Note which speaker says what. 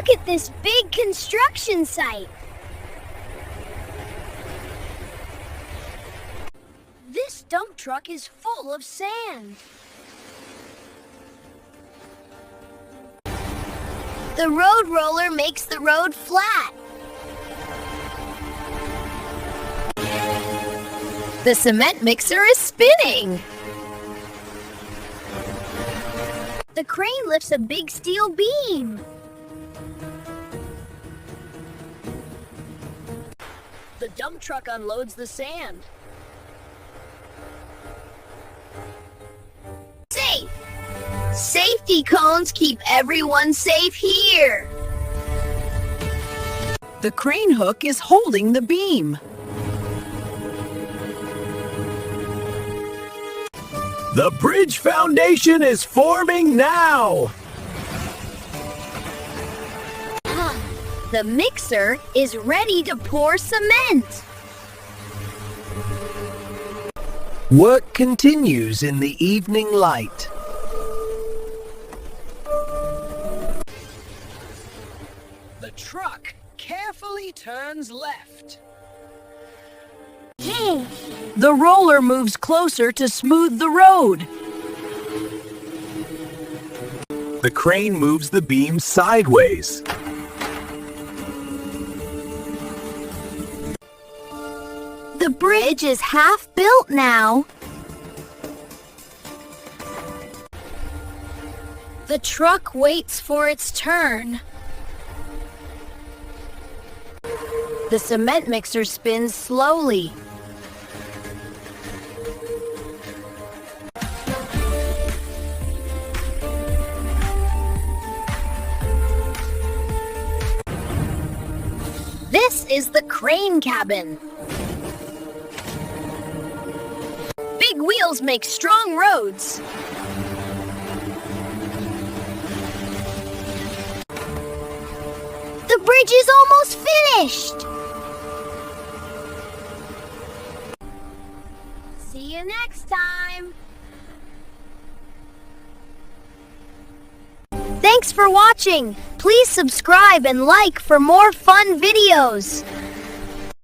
Speaker 1: Look at this big construction site. This dump truck is full of sand. The road roller makes the road flat. The cement mixer is spinning. The crane lifts a big steel beam. The dump truck unloads the sand. Safe! Safety cones keep everyone safe here.
Speaker 2: The crane hook is holding the beam.
Speaker 3: The bridge foundation is forming now.
Speaker 1: The mixer is ready to pour cement.
Speaker 3: Work continues in the evening light. The truck carefully turns left.
Speaker 2: The roller moves closer to smooth the road.
Speaker 3: The crane moves the beam sideways.
Speaker 1: The bridge is half built now. The truck waits for its turn. The cement mixer spins slowly. This is the crane cabin. Big wheels make strong roads. The bridge is almost finished. See you next time. Thanks for watching. Please subscribe and like for more fun videos.